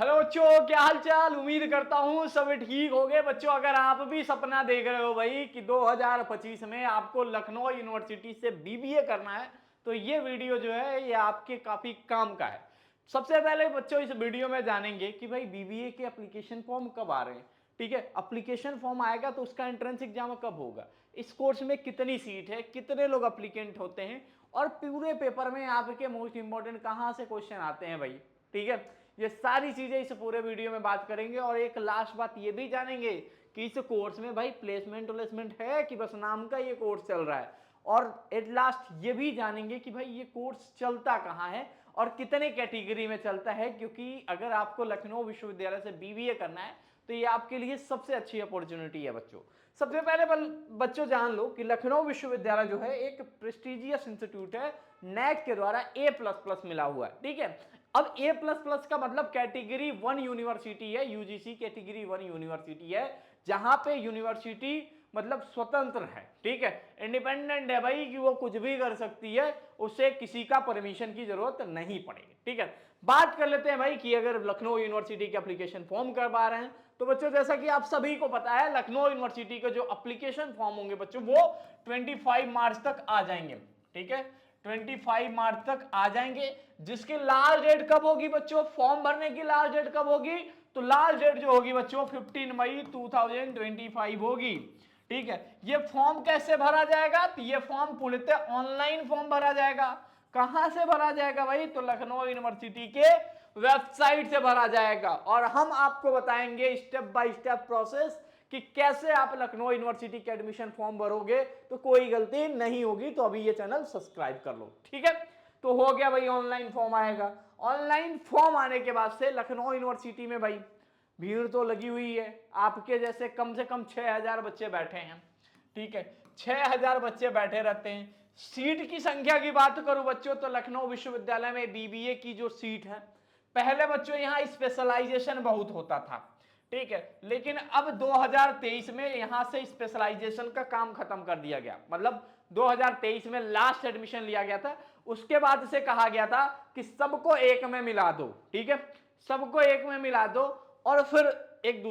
Hello बच्चों, क्या हाल चाल। उम्मीद करता हूँ सब ठीक हो गए। बच्चों, अगर आप भी सपना देख रहे हो भाई कि 2025 में आपको लखनऊ यूनिवर्सिटी से बीबीए करना है, तो ये वीडियो जो है ये आपके काफी काम का है। सबसे पहले बच्चों इस वीडियो में जानेंगे कि भाई बीबीए के एप्लीकेशन फॉर्म कब आ रहे हैं। ठीक है, एप्लीकेशन फॉर्म आएगा तो उसका एंट्रेंस एग्जाम कब होगा, इस कोर्स में कितनी सीट है, कितने लोग अप्लीकेंट होते हैं, और पूरे पेपर में आपके मोस्ट इंपॉर्टेंट कहाँ से क्वेश्चन आते हैं भाई। ठीक है, ये सारी चीजें इस पूरे वीडियो में बात करेंगे। और एक लास्ट बात ये भी जानेंगे कि इस कोर्स में भाई प्लेसमेंट है कि बस नाम का ये कोर्स चल रहा है। और एट लास्ट ये भी जानेंगे कि भाई ये कोर्स चलता कहाँ है और कितने कैटेगरी में चलता है, क्योंकि अगर आपको लखनऊ विश्वविद्यालय से बीबीए करना है तो ये आपके लिए सबसे अच्छी अपॉर्चुनिटी है बच्चों। सबसे पहले बच्चों जान लो कि लखनऊ विश्वविद्यालय जो है एक प्रेस्टिजियस इंस्टीट्यूट है, नैक के द्वारा A++ मिला हुआ है। ठीक है, अब A++ का मतलब कैटेगरी 1 यूनिवर्सिटी है, यूजीसी कैटेगरी 1 यूनिवर्सिटी है, जहां पे यूनिवर्सिटी मतलब स्वतंत्र है। ठीक है, इंडिपेंडेंट है भाई कि वो कुछ भी कर सकती है, उसे किसी का परमिशन की जरूरत नहीं पड़ेगी। ठीक है, बात कर लेते हैं भाई कि अगर लखनऊ यूनिवर्सिटी के एप्लीकेशन फॉर्म करवा रहे हैं तो बच्चों जैसा कि आप सभी को पता है लखनऊ यूनिवर्सिटी के जो एप्लीकेशन फॉर्म होंगे बच्चों वो 25 मार्च तक आ जाएंगे। ठीक है, 25 मार्च तक आ जाएंगे, जिसकी लास्ट डेट कब होगी बच्चों, फॉर्म भरने की लास्ट डेट कब होगी, तो लास्ट डेट जो होगी बच्चों 15 मई 2025 होगी। ठीक है, ये फॉर्म कैसे भरा जाएगा, तो ये फॉर्म पूर्णतः ऑनलाइन फॉर्म भरा जाएगा। कहां से भरा जाएगा भाई, तो लखनऊ यूनिवर्सिटी के वेबसाइट से भरा जाएगा। और हम आपको बताएंगे स्टेप बाय स्टेप प्रोसेस कि कैसे आप लखनऊ यूनिवर्सिटी के एडमिशन फॉर्म भरोगे तो कोई गलती नहीं होगी। तो अभी ये चैनल सब्सक्राइब कर लो। ठीक है, तो हो गया भाई, ऑनलाइन फॉर्म आएगा। ऑनलाइन फॉर्म आने के बाद से लखनऊ यूनिवर्सिटी में भाई भीड़ तो लगी हुई है, आपके जैसे कम से कम 6000 बच्चे बैठे हैं। ठीक है, 6000 बच्चे बैठे रहते हैं। सीट की संख्या की बात करूं बच्चों तो लखनऊ विश्वविद्यालय में बीबीए की जो सीट है, पहले बच्चों यहां स्पेशलाइजेशन बहुत होता था। ठीक है, लेकिन अब 2023 में यहां से स्पेशलाइजेशन का काम खत्म कर दिया गया। मतलब 2023 में लास्ट एडमिशन लिया गया था, उसके बाद से कहा गया था कि सबको एक में मिला दो। ठीक है, सबको एक में मिला दो और फिर एक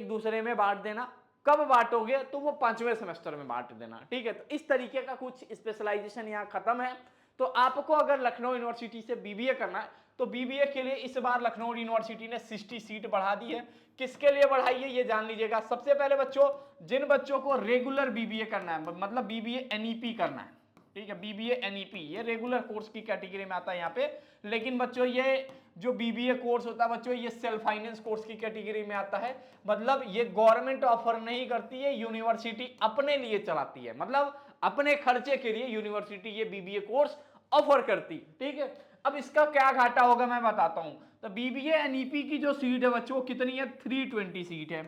दूसरे में बांट देना। कब बांटोगे, तो वो 5वें सेमेस्टर में बांट देना। ठीक है, तो इस तरीके का कुछ स्पेशलाइजेशन यहाँ खत्म है। तो आपको अगर लखनऊ यूनिवर्सिटी से बीबीए करना है तो बीबीए के लिए इस बार लखनऊ यूनिवर्सिटी ने 60 सीट बढ़ा दी है। किसके लिए बढ़ाई है ये जान लीजिएगा। सबसे पहले बच्चों, जिन बच्चों को रेगुलर बीबीए करना है, मतलब बीबीए एनईपी करना है। ठीक है, बीबीए एनईपी ये रेगुलर कोर्स की कैटेगरी में आता है यहाँ पे। लेकिन बच्चों ये जो बीबीए कोर्स होता है बच्चों, ये सेल्फ फाइनेंस कोर्स की कैटेगरी में आता है। मतलब ये गवर्नमेंट ऑफर नहीं करती है, यूनिवर्सिटी अपने लिए चलाती है। मतलब अपने खर्चे के लिए यूनिवर्सिटी ये बीबीए कोर्स ऑफर करती। ठीक है, अब इसका क्या घाटा होगा मैं बताता हूं। तो बीबीए एनईपी की जो सीट है बच्चों कितनी है, 320 सीट है।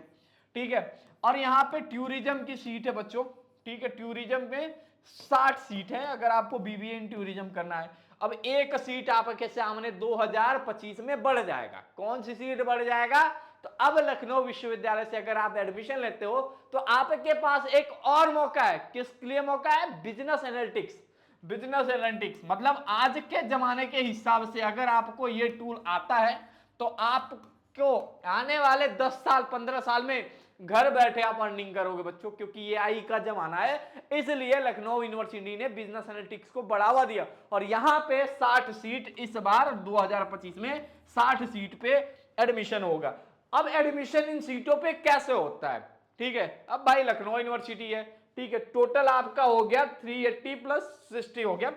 ठीक है, और यहां पे टूरिज्म की सीट है बच्चों। ठीक है, टूरिज्म में 60 सीट है अगर आपको बीबीए इन टूरिज्म करना है। अब एक सीट आपके सामने 2025 में बढ़ जाएगा। कौन सी सीट बढ़ जाएगा, तो अब लखनऊ विश्वविद्यालय से अगर आप एडमिशन लेते हो तो आपके पास एक और मौका है। किस लिए मौका है, बिजनेस एनालिटिक्स। बिजनेस एनालिटिक्स मतलब आज के जमाने के हिसाब से अगर आपको ये टूल आता है तो आपको आने वाले 10 साल 15 साल में घर बैठे आप अर्निंग करोगे बच्चों, क्योंकि ये आई का जमाना है। इसलिए लखनऊ यूनिवर्सिटी ने बिजनेस एनालिटिक्स को बढ़ावा दिया और यहां पे 60 सीट इस बार 2025 में 60 सीट पे एडमिशन होगा। अब एडमिशन इन सीटों पे कैसे होता है, ठीक है। अब भाई लखनऊ यूनिवर्सिटी है, ठीक है, टोटल आपका हो गया 380 प्लस 60 हो गया।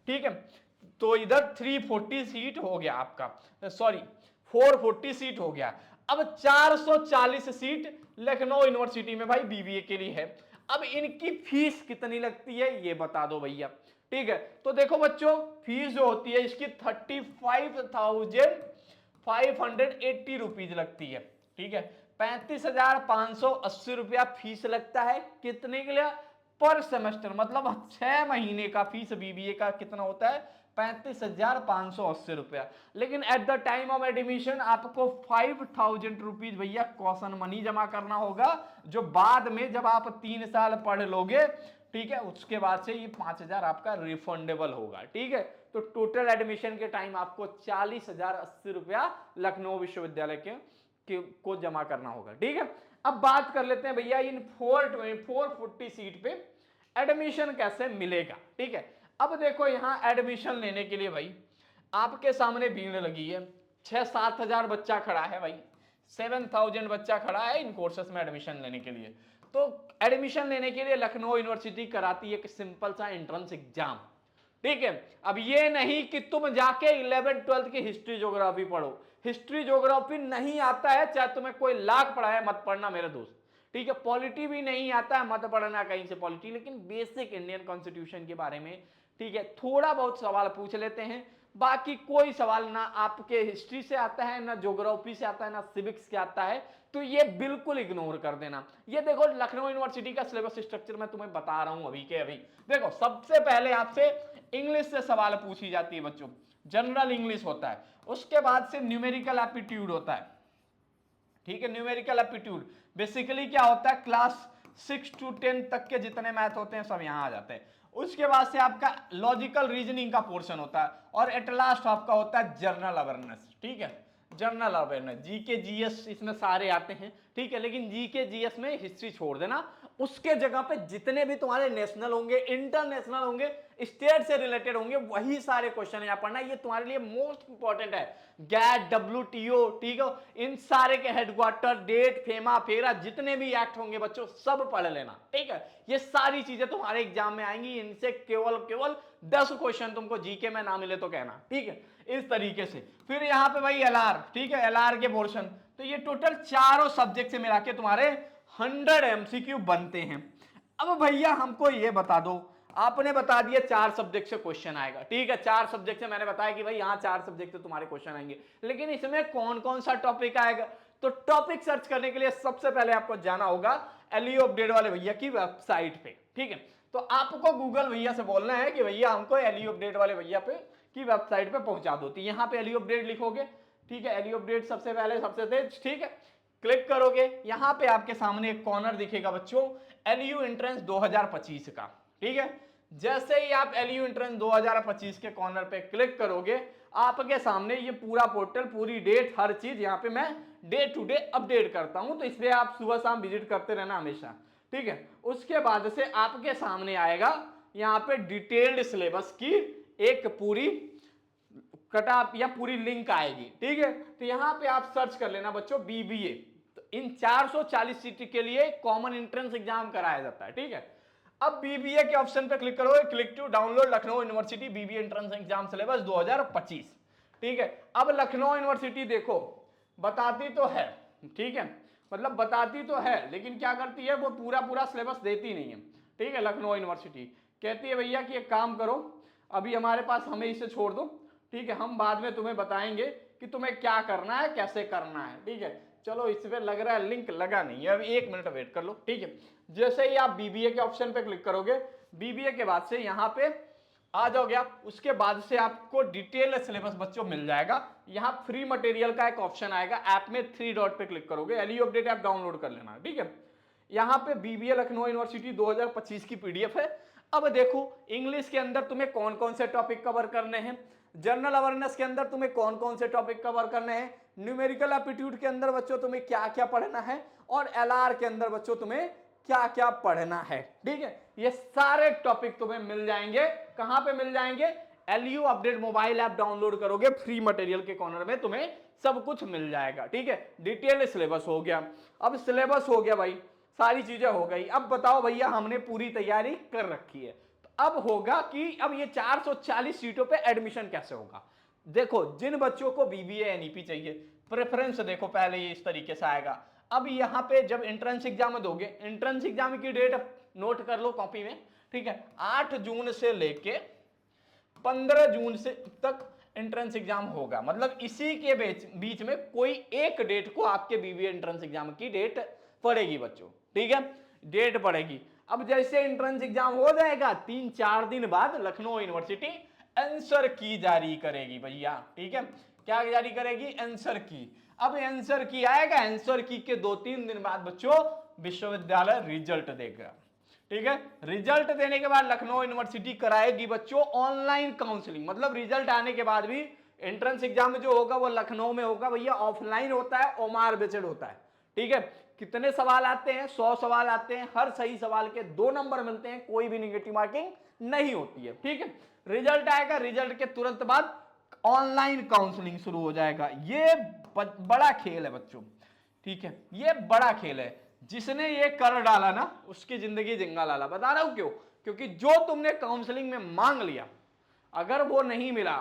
ठीक है, तो इधर 340 सीट हो गया आपका, सॉरी 440 सीट हो गया। अब 440 सीट लखनऊ यूनिवर्सिटी में भाई बीबीए के लिए है। अब इनकी फीस कितनी लगती है ये बता दो भैया। ठीक है, तो देखो बच्चों फीस जो होती है इसकी 35,580 रुपीज लगती है। ठीक है, 35,580 रुपया फीस लगता है। कितने के लिए, पर सेमेस्टर। मतलब 6 महीने का फीस बीबीए का कितना होता है, 35,580 रुपया। लेकिन at the time of admission आपको 5,000 रुपीज भैया कॉशन मनी जमा करना होगा, जो बाद में जब आप 3 साल पढ़ लोगे ठीक है। उसके बाद से ये 5,000 आपका रिफंडेबल होगा, ठीक है। तो टोटल एडमिशन के टाइम आपको 40,080 रुपया लखनऊ विश्वविद्यालय को जमा करना होगा, ठीक है। अब बात कर लेते हैं भैया इन 440 सीट पे एडमिशन कैसे मिलेगा, ठीक है। अब देखो यहां एडमिशन लेने के लिए भाई आपके सामने भीड़ लगी है, 6-7 हजार बच्चा खड़ा है भाई, 7,000 बच्चा खड़ा है इन कोर्सेस में एडमिशन लेने के लिए। तो एडमिशन लेने के लिए लखनऊ यूनिवर्सिटी कराती है एक सिंपल सा एंट्रेंस एग्जाम, ठीक है। अब ये नहीं कि तुम जाके 11th-12th की हिस्ट्री ज्योग्राफी पढ़ो, हिस्ट्री ज्योग्राफी नहीं आता है चाहे तुम्हें कोई लाख पढ़ाए मत पढ़ना मेरे दोस्त, ठीक है। पॉलिटी भी नहीं आता है मत पढ़ना कहीं से पॉलिटी, लेकिन बेसिक इंडियन कॉन्स्टिट्यूशन के बारे में, ठीक है, थोड़ा बहुत सवाल पूछ लेते हैं। बाकी कोई सवाल ना आपके हिस्ट्री से आता है, ना ज्योग्राफी से आता है, ना सिविक्स से आता है, तो ये बिल्कुल इग्नोर कर देना। ये देखो लखनऊ यूनिवर्सिटी का सिलेबस स्ट्रक्चर मैं तुम्हें बता रहा हूं अभी के अभी। देखो सबसे पहले आपसे इंग्लिश से सवाल पूछी जाती है बच्चों, जनरल इंग्लिश होता है, उसके बाद से न्यूमेरिकल एप्टीट्यूड होता है, ठीक है। न्यूमेरिकल एप्टीट्यूड बेसिकली क्या होता है, क्लास 6 to 10 तक के जितने मैथ होते हैं सब यहां आ जाते हैं। उसके बाद से आपका लॉजिकल रीजनिंग का पोर्शन होता है, और एट लास्ट आपका होता है जर्नल अवेयरनेस, ठीक है। जनरल अवेयरनेस, जीके जीएस इसमें सारे आते हैं, ठीक है। लेकिन जीके जीएस में हिस्ट्री छोड़ देना, उसके जगह पे जितने भी तुम्हारे नेशनल होंगे, इंटरनेशनल होंगे, स्टेट से रिलेटेड होंगे, वही सारे क्वेश्चन यहां पढ़ना, ये तुम्हारे लिए मोस्ट इंपॉर्टेंट है। गैट, डब्ल्यूटीओ, ठीक है, इन सारे के हेडक्वार्टर, डेट, फेमा, फेरा, जितने भी एक्ट होंगे बच्चों सब पढ़ लेना, ठीक है। ये सारी चीजें तुम्हारे एग्जाम में आएंगी, इनसे केवल 10 क्वेश्चन तुमको जीके में ना मिले तो कहना, ठीक है, इस तरीके से। फिर यहां पे भाई एलआर, ठीक है, एलआर के पोर्शन, तो ये टोटल चारों सब्जेक्ट से मिला के तुम्हारे 100 एमसीक्यू बनते हैं। अब भैया हमको ये बता दो, आपने बता दिया 4 सब्जेक्ट से क्वेश्चन आएगा, ठीक है, 4 सब्जेक्ट से मैंने बताया कि भाई यहां 4 सब्जेक्ट से तुम्हारे क्वेश्चन आएंगे, लेकिन इसमें कौन कौन सा टॉपिक आएगा? तो टॉपिक सर्च करने के लिए सबसे पहले आपको जाना होगा एलयू अपडेट वाले भैया की वेबसाइट पे, ठीक है। तो आपको गूगल भैया से बोलना है कि भैया हमको एलयू अपडेट वाले भैया पे की वेबसाइट पे पहुंचा दो, तो यहां पे एलयू अपडेट लिखोगे, ठीक है, एलयू अपडेट सबसे पहले सबसे तेज, ठीक है, क्लिक करोगे, यहां पे आपके सामने एक कॉर्नर दिखेगा बच्चों एलयू एंट्रेंस 2025 का, ठीक है। जैसे ही आप एलयू एंट्रेंस 2025 के कॉर्नर पे क्लिक करोगे, आपके सामने ये पूरा पोर्टल, पूरी डेट, हर चीज यहाँ पे मैं डे टू डे अपडेट करता हूं, तो इसलिए आप सुबह शाम विजिट करते रहना हमेशा, ठीक है। उसके बाद से आपके सामने आएगा यहाँ पे डिटेल्ड सिलेबस की एक पूरी कटअप या पूरी लिंक आएगी, ठीक है। तो यहाँ पे आप सर्च कर लेना बच्चों बीबीए, तो इन 440 सीट के लिए कॉमन एंट्रेंस एग्जाम कराया जाता है, ठीक है। अब बीबीए के ऑप्शन पे क्लिक करोगे, click to download Lucknow university BBA entrance exam syllabus 2025, ठीक है। अब लखनऊ यूनिवर्सिटी देखो बताती तो है, ठीक है, मतलब बताती तो है, लेकिन क्या करती है वो पूरा सिलेबस देती नहीं है, ठीक है। लखनऊ यूनिवर्सिटी कहती है भैया कि एक काम करो, अभी हमारे पास हमें इसे छोड़ दो, ठीक है, हम बाद में तुम्हें बताएंगे कि तुम्हें क्या करना है, कैसे करना है, ठीक है। चलो इस पे लग रहा है लिंक, लगा नहीं है, अभी 1 मिनट वेट कर लो, ठीक है। जैसे ही आप बीबीए के ऑप्शन पे क्लिक करोगे, बीबीए के बाद से यहाँ पे आ जाओगे आप, उसके बाद से आपको डिटेल सिलेबस बच्चों मिल जाएगा। यहाँ फ्री मटेरियल का एक ऑप्शन आएगा, ऐप में 3 डॉट पे क्लिक करोगे, एलयू अपडेट ऐप डाउनलोड कर लेना, ठीक है। यहाँ पे बीबीए लखनऊ यूनिवर्सिटी 2025 की पीडीएफ है। अब देखो इंग्लिश के अंदर तुम्हें कौन कौन से टॉपिक कवर करने हैं, जनरल अवेयरनेस के अंदर तुम्हें कौन कौन से टॉपिक कवर करने हैं, न्यूमेरिकल एप्टीट्यूड के अंदर बच्चों तुम्हें क्या क्या पढ़ना है, और एलआर के अंदर बच्चों तुम्हें क्या क्या पढ़ना है, ठीक है। ये सारे टॉपिक तुम्हें मिल जाएंगे, कहां पे मिल जाएंगे? LU update mobile app download करोगे, फ्री मटेरियल के कॉर्नर में तुम्हें सब कुछ मिल जाएगा, ठीक है। डिटेल सिलेबस हो गया, अब सिलेबस हो गया भाई, सारी चीजें हो गई। अब बताओ भैया हमने पूरी तैयारी कर रखी है, तो अब होगा कि अब ये 440 सीटों पे एडमिशन कैसे होगा। देखो जिन बच्चों को बीबीए एनईपी चाहिए, प्रेफरेंस देखो पहले ये इस तरीके से आएगा। अब यहाँ पे जब एंट्रेंस एग्जाम दोगे, एंट्रेंस एग्जाम की डेट नोट कर लो कॉपी में, ठीक है, 8 जून से लेके 15 जून से तक एंट्रेंस एग्जाम होगा, मतलब इसी के बीच में कोई एक डेट को आपके बीबीए एंट्रेंस एग्जाम की डेट पड़ेगी बच्चों, ठीक है, डेट पड़ेगी। अब जैसे एंट्रेंस एग्जाम हो जाएगा 3-4 दिन बाद लखनऊ यूनिवर्सिटी आंसर की जारी करेगी भैया, ठीक है, क्या जारी करेगी? आंसर की। अब आंसर की आएगा, आंसर की के 2-3 दिन बाद बच्चों विश्वविद्यालय रिजल्ट देगा, ठीक है। रिजल्ट देने के बाद लखनऊ यूनिवर्सिटी कराएगी बच्चों ऑनलाइन काउंसलिंग, मतलब रिजल्ट आने के बाद भी एंट्रेंस एग्जाम जो होगा वो लखनऊ में होगा भैया, ऑफलाइन होता है, ओमार बेस्ड होता है। ठीक है, कितने सवाल आते हैं? 100 सवाल आते हैं, हर सही सवाल के 2 नंबर मिलते हैं, कोई भी निगेटिव मार्किंग नहीं होती है। ठीक है, रिजल्ट आएगा, रिजल्ट के तुरंत बाद ऑनलाइन काउंसलिंग शुरू हो जाएगा। ये बड़ा खेल है बच्चों, ठीक है, ये बड़ा खेल है। जिसने ये कर डाला ना उसकी जिंदगी जिंगा लाला। बता रहा हूं क्यों? क्योंकि जो तुमने काउंसलिंग में मांग लिया, अगर वो नहीं मिला,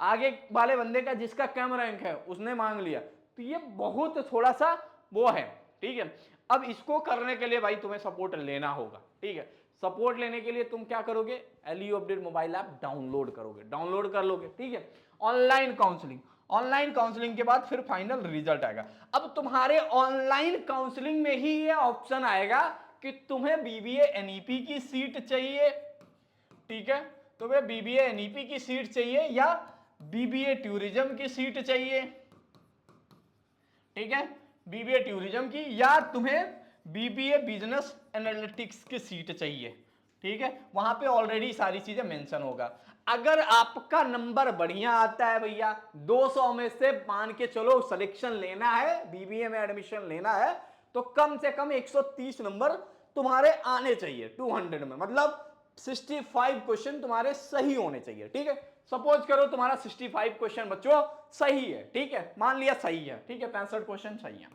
आगे वाले बंदे का जिसका कम रैंक है उसने मांग लिया, तो ये बहुत थोड़ा सा वो है। ठीक है, अब इसको करने के लिए भाई तुम्हें सपोर्ट लेना होगा। ठीक है, सपोर्ट लेने के लिए तुम क्या करोगे? LU update mobile app download करोगे, डाउनलोड कर लोगे। ठीक है, ऑनलाइन काउंसलिंग, ऑनलाइन काउंसलिंग के बाद फिर फाइनल रिजल्ट आएगा। अब तुम्हारे ऑनलाइन काउंसलिंग में ही ये ऑप्शन आएगा कि तुम्हें बीबीए एनईपी की सीट चाहिए, ठीक है, तुम्हें बीबीए एनईपी की सीट चाहिए या बीबीए टूरिज्म की सीट चाहिए, ठीक है, बीबीए टूरिज्म की, या तुम्हें बीबीए बिजनेस एनालिटिक्स की सीट चाहिए। ठीक है, वहां पे ऑलरेडी सारी चीजें मेंशन होगा। अगर आपका नंबर बढ़िया आता है भैया, 200 में से मान के चलो सिलेक्शन लेना है, बीबीए में एडमिशन लेना है, तो कम से कम 130 नंबर तुम्हारे आने चाहिए 200 में, मतलब 65 क्वेश्चन तुम्हारे सही होने चाहिए। ठीक है, सपोज करो तुम्हारा 65 क्वेश्चन बच्चों सही है, ठीक है, मान लिया सही है, ठीक है, 65 क्वेश्चन सही है,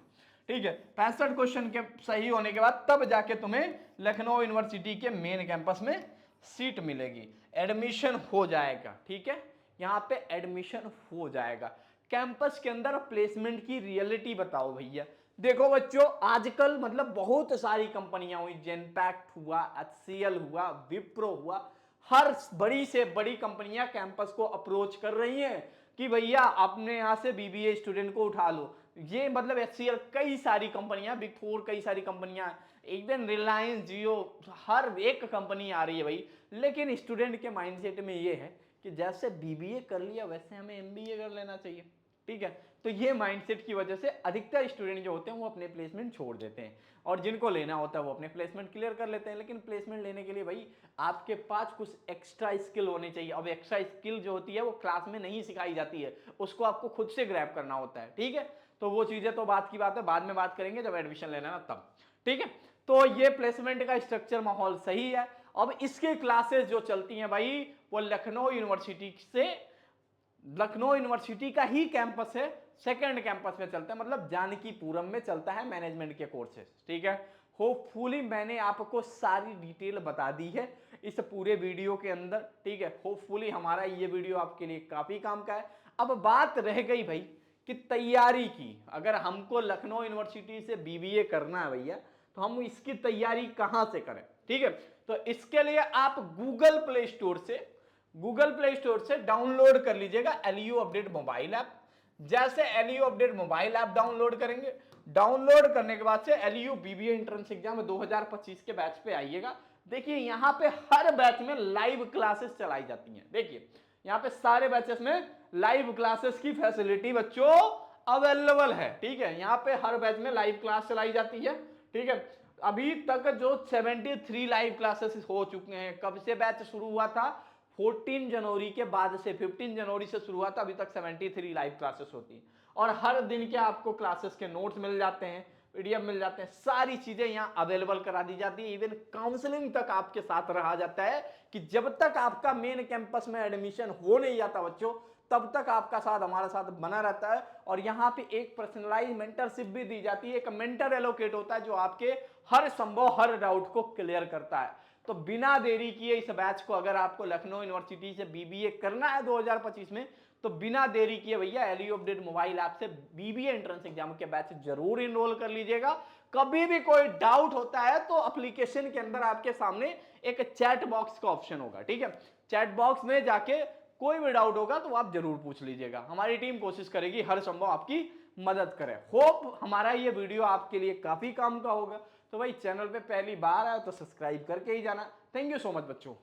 ठीक है, 65 क्वेश्चन के सही होने के बाद तब जाके तुम्हें लखनऊ यूनिवर्सिटी के मेन कैंपस में सीट मिलेगी, एडमिशन हो जाएगा। ठीक है, यहां पे एडमिशन हो जाएगा। कैंपस के अंदर प्लेसमेंट की रियलिटी बताओ भैया। देखो बच्चों, आजकल मतलब बहुत सारी कंपनियां हुई, जेनपैक्ट हुआ, HCL हुआ, विप्रो हुआ, हर बड़ी से बड़ी कंपनियां कैंपस को अप्रोच कर रही हैं कि भैया अपने यहां से बीबीए स्टूडेंट को उठा लो। ये मतलब HCL, कई सारी कंपनियां, बिग फोर कई सारी कंपनियां, इवन रिलायंस, जियो, हर एक कंपनी आ रही है भाई। लेकिन स्टूडेंट के माइंडसेट में ये है कि जैसे बीबीए कर लिया वैसे हमें एमबीए कर लेना चाहिए। ठीक है, तो ये माइंडसेट की वजह से अधिकतर स्टूडेंट जो होते हैं वो अपने प्लेसमेंट छोड़ देते हैं, और जिनको लेना होता है वो अपने प्लेसमेंट क्लियर कर लेते हैं। लेकिन प्लेसमेंट लेने के लिए भाई आपके पास कुछ एक्स्ट्रा स्किल होनी चाहिए। अब एक्स्ट्रा स्किल जो होती है वो क्लास में नहीं सिखाई जाती है, उसको आपको खुद से ग्रैब करना होता है। ठीक है, तो वो चीजें तो बात की बात है, बाद में बात करेंगे जब एडमिशन लेना ना तब। ठीक है, तो ये प्लेसमेंट का स्ट्रक्चर माहौल सही है। अब इसकी क्लासेस जो चलती हैं भाई वो लखनऊ यूनिवर्सिटी से, लखनऊ यूनिवर्सिटी का ही कैंपस है, सेकंड कैंपस में चलता है, मतलब जानकीपुरम में चलता है मैनेजमेंट के कोर्सेस। ठीक है, होपफुली मैंने आपको सारी डिटेल बता दी है इस पूरे वीडियो के अंदर। ठीक है, होपफुली हमारा ये वीडियो आपके लिए काफी काम का है। अब बात रह गई भाई कि तैयारी की, अगर हमको लखनऊ यूनिवर्सिटी से बीबीए करना है भैया तो हम इसकी तैयारी कहां से करें? ठीक है, तो इसके लिए आप गूगल प्ले स्टोर से डाउनलोड कर लीजिएगा एलयू अपडेट मोबाइल ऐप। जैसे LU update mobile app download करेंगे, डाउनलोड करने के बाद से एलयू बीबीए एंट्रेंस एग्जाम 2025 के बैच पे आइएगा। देखिए यहां पे हर बैच में लाइव क्लासेस चलाई जाती हैं। देखिए यहां पे सारे बैचेस में लाइव क्लासेस की फैसिलिटी बच्चों अवेलेबल है। ठीक है, यहां पे हर बैच में लाइव क्लास चलाई जाती है। ठीक है, अभी तक जो 73 लाइव क्लासेस हो चुके हैं। कब से बैच शुरू हुआ था? 14 जनवरी के बाद से, 15 जनवरी से शुरू हुआ था, अभी तक 73 लाइव क्लासेस होती हैं। और हर दिन के आपको क्लासेस के नोट्स मिल जाते हैं, पीडीएफ मिल जाते हैं, सारी चीजें यहाँ अवेलेबल करा दी जाती है। इवन काउंसलिंग तक आपके साथ रहा जाता है कि जब तक आपका मेन कैंपस में एडमिशन हो नहीं जाता बच्चों, तब तक आपका साथ हमारा साथ बना रहता है। और यहाँ पे एक पर्सनलाइज मेंटरशिप भी दी जाती है, एक मेंटर एलोकेट होता है जो आपके हर संभव हर डाउट को क्लियर करता है। तो बिना देरी किए इस बैच को, अगर आपको लखनऊ यूनिवर्सिटी से बीबीए करना है 2025 में, तो बिना देरी किए भैया एलयू अपडेट मोबाइल ऐप से बीबीए एंट्रेंस एग्जाम के बैच जरूर इनरोल कर लीजिएगा। कभी भी कोई डाउट होता है तो एप्लीकेशन के अंदर आपके सामने एक चैट बॉक्स का ऑप्शन होगा। ठीक है, चैट बॉक्स में जाके कोई भी डाउट होगा तो आप जरूर पूछ लीजिएगा, हमारी टीम कोशिश करेगी हर संभव आपकी मदद करे। होप हमारा ये वीडियो आपके लिए काफी काम का होगा। तो भाई चैनल पे पहली बार आए तो सब्सक्राइब करके ही जाना। थैंक यू सो मच बच्चों।